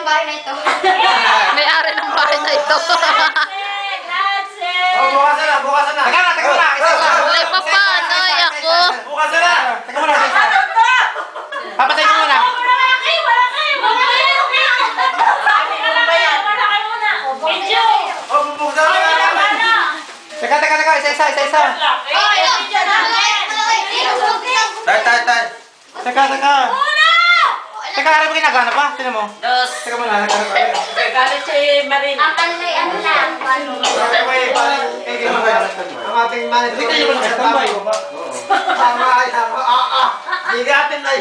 bahay na ito. May-ari ng bahay na ito. Oh, bukas na, bukas na. Teka na, teka na. Wala pa pa, ano, ako. Bukas na. Teka muna, isa. Papatay mo muna. Oh, bubuksan na. Teka, isa. Tay. Teka. Teka, alam mo ginagawa na pa? Tignan mo. Teka muna, Galit si Marina. Ang kanilay, ano lang. ang ating manager. Hindi kayo magsasabi. Tama. Hindi natin na.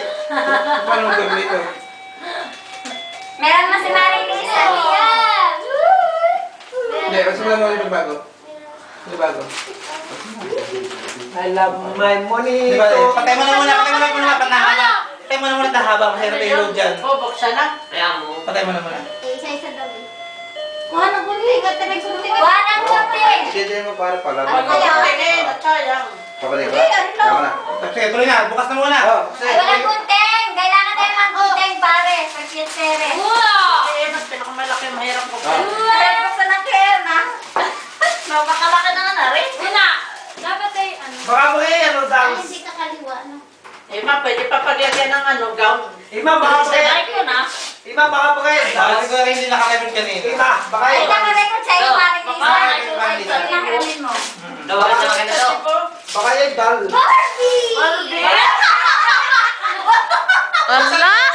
Paano gawin ito? Meron na si Marilisa. Yan! Hindi, mas mo lang yung bago. I love my money. Diba, patay mo na muna panahaba. Patay mo na muna tahaba kasi nag-reload dyan. Buksan na. Patay mo na muna. Isa daw. Kuha ng kunti. Kuha ng kunti. Hindi mo para pala. Pabalik ba? Tama na. Sige, tuloy na. Bukas na muna. Ay, walang kunting. Kailangan tayo ng kunting, pare. Pag-sere. Mas pinakamalaki, mahirap ko. Harap ko ng kem, ha? Napakalaki na nga rin. Dapat ay ano? Baka mo ano daw. Ay, hindi ka kaliwa, no? Ma, pwede pa paglagyan ng gown. Ima, baka mo ko na. Ima, baka mo Sabi ko rin hindi nakalimit kanina. Ima, baka Ay, nakarecord sa'yo, Marilisa. Baka- Ay, nakarecord mo. Baka yan, dal. Barbie! Wala.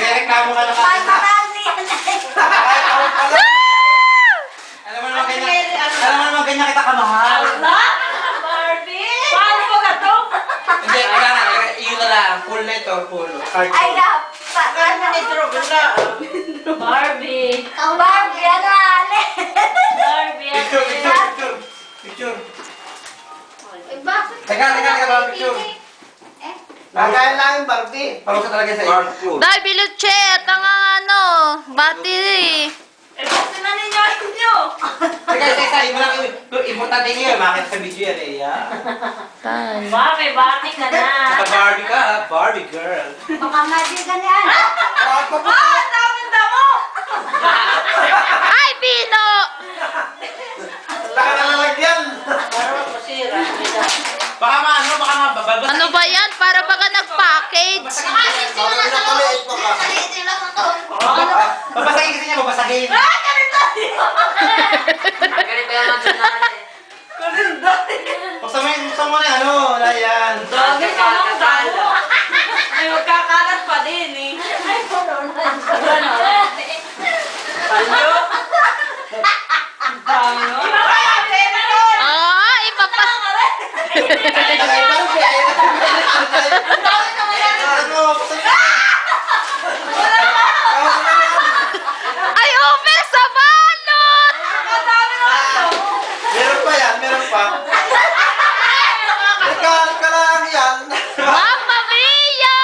Nagreklamo ka na Alam mo naman ganyan kita kamahal. Paano ko na to? Hindi, wala na. Iyon na lang. Full na ito, full. Ay, Barbie. Ang Barbie, ano, Ale? Barbie. Picture. Eh, bakit? Teka, baka picture. Eh? Lagayan lang yung Barbie. Parusa talaga sa iyo. Dahil bilutche at ang ano, battery. Buksan na ninyo inyo. Teka, isa. Importante niyo. Makita sa video yan eh. Tay. Barbie ka na. Sa Barbie ka, Barbie girl. Baka mali ka niyan. Ay, Pino! Laka na lalagyan. Baka mababas. Ano ba yan? Para baka nag-package. Babasagin kasi niya, babasagin. Buksan mo na yung ano, layan. Ay, magkakalat pa din eh. Ah, ipapa... Ay, open sa balot! Meron pa. Ika lang yan. Mamma Mia!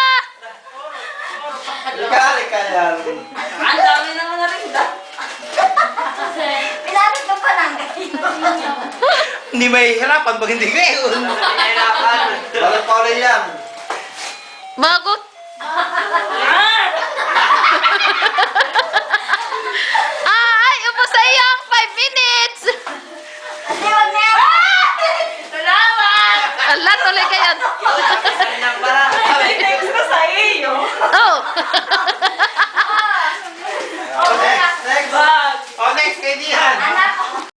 Ika yan. Ang dami naman na rin daw. Pinapit mo pa lang. Hindi mahihirapan pag hindi kayo. Balik pa ulit yan. Bago... Ay, ubos sa iyo ang 5 minutes! Hindi, wag na yan. Salamat! Ala, tuloy ka yan. Yun, isang nang para.